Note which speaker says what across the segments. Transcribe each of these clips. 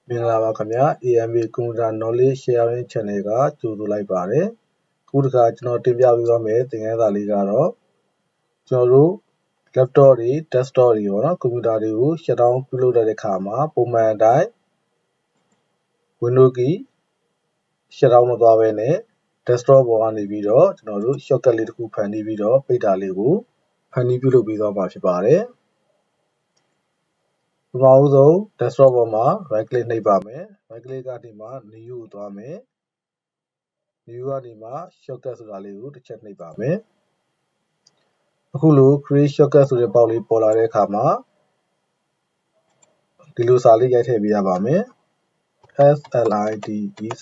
Speaker 1: မင်္ဂလာပါခင်ဗျာ AMA Computer Knowledge Sharing Channel ကကြိုဆိုလိုက်ပါတယ်ခုတစ်ခါကျွန်တော်တင်ပြပေးသွားမယ်သင်ခန်းစာလေးကတော့ကျွန်တော်တို့ laptop တွေ desktop တွေပေါ့နော်ကွန်ပျူတာတွေကို shut down ပြုလုပ်တဲ့အခါမှာပုံမှန်အတိုင်း Windows key shut down မသွားဘဲနဲ့ desktop ပေါ်ကနေပြီးတော့ကျွန်တော်တို့ shortcut လေးတစ်ခုဖန်တီးပြီးတော့ပိတ်တာလေးကိုဖန်တီးပြုလုပ်ပေးသွားမှာဖြစ်ပါတယ်ပထမဦးဆုံး desktop ပေါ်မှာ right click နှိပ်ပါမယ် right click ကနေမှ new ကိုသွားမယ် new ကနေမှ shortcut ဆိုတာလေးကိုတစ်ချက်နှိပ်ပါမယ်အခုလို create shortcut ဆိုတဲ့ပေါက်လေးပေါ်လာတဲ့အခါမှာဒီလိုစာလေးရိုက်ထည့်ပေးရပါမယ်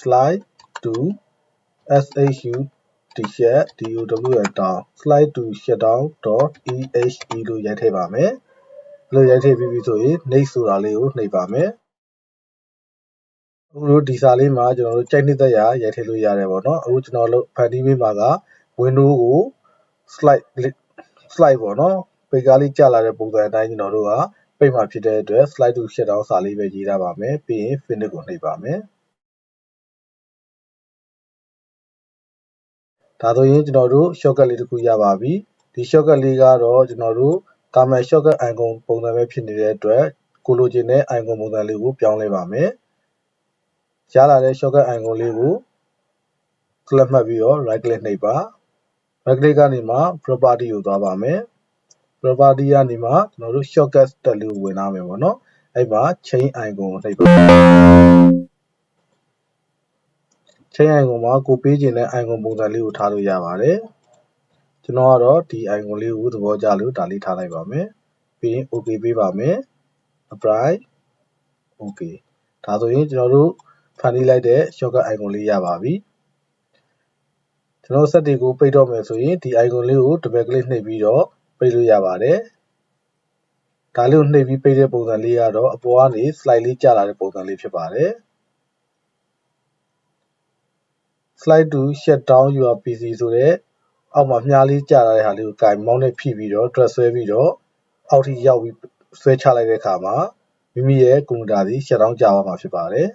Speaker 1: slide to slide to shutdown.exe လို့ရိုက်ထည့်ပါမယ်လို့ရိုက်ထည့်ပြီးပြီဆိုရင် next ဆိုတာလေးကိုနှိပ်ပါမယ်အခုလိုဒီစာလေးမှာကျွန်တော်တို့ကြိုက်နှစ်သက်ရာရိုက်ထည့်လို့ရတယ်ပေါ့နော်အခုကျွန်တော်တို့ဖန်တီးပေးမှာက window ကို slide ပေါ့နော်ပေကားလေးကျလာတဲ့ပုံစံအတိုင်းကျွန်တော်တို့ကပိတ်မှာဖြစ်တဲ့အတွက် slide to shutdown စာလေးပဲရေးထားပါမယ်ပြီးရင် finish ကိုနှိပ်ပါမယ်ဒါဆိုရင်ကျွန်တော်တို့ shortcut လေးတစ်ခုရပါပြီဒီ shortcut လေးကတော့ကျွန်တော်တို့ command shortcut icon ပုံစံပဲဖြစ်နေတဲ့အတွက်ကိုလိုချင်တဲ့ icon ပုံစံလေးကိုပြောင်းလဲပါမယ်ရလာတဲ့ shortcut icon လေးကို click မှတ်ပြီးတော့ right click နှိပ်ပါ right click ကနေမှ property ကိုသွားပါမယ် property ကနေမှကျွန်တော်တို့ shortcut တက်လေးကိုဝင်လာမယ်ပေါ့နော်အဲ့မှာ change icon ကိုနှိပ်ပါ change icon မှာကိုပေးချင်တဲ့ icon ပုံစံလေးကိုထားလို့ရပါတယ်ကျွန်တော်ကတော့ဒီ icon လေးကိုသဘောကျလို့ဒါလေးထားလိုက်ပါမယ်ပြီးရင် OK ပေးပါမယ် apply OK ဒါဆိုရင်ကျွန်တော်တို့ဖန်တီးလိုက်တဲ့ shortcut icon လေးရပါပြီကျွန်တော်ဆက်တွေကိုပိတ်တော့မယ်ဆိုရင်ဒီ icon လေးကို double click နှိပ်ပြီးတော့ပိတ်လို့ရပါတယ်ဒါလေးကိုနှိပ်ပြီးပိတ်တဲ့ပုံစံလေးကတော့အပေါ်ကနေ slide လေးကျလာတဲ့ပုံစံလေးဖြစ်ပါတယ် slide to shut down your PC ဆိုတဲ့အောက်မှာမြားလေးကျလာတဲ့ဟာလေးကိုကင်မောင်းနဲ့ဖိပြီးတော့ drag ဆွဲပြီးတော့အောက်ထိရောက်ပြီးဆွဲချလိုက်တဲ့အခါမှာမိမိရဲ့ကွန်ပျူတာသည် shut down ကျသွားမှာဖြစ်ပါတယ်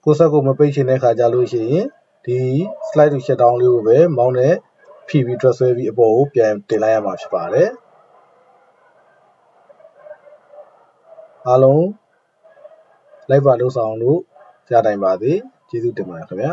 Speaker 1: ကိုဆက်ကိုမပိတ်ချင်တဲ့ခါကြလို့ရှိရင်ဒီ slide to shut down လေးကိုပဲမောင်းနဲ့ဖိပြီး drag ဆွဲပြီးအပေါ်ကိုပြန်တင်လိုက်ရမှာဖြစ်ပါတယ်အားလုံးလိုက်ပါလို့ဆောင်လို့ရနိုင်ပါသည်ကျေးဇူးတင်ပါတယ်ခင်ဗျာ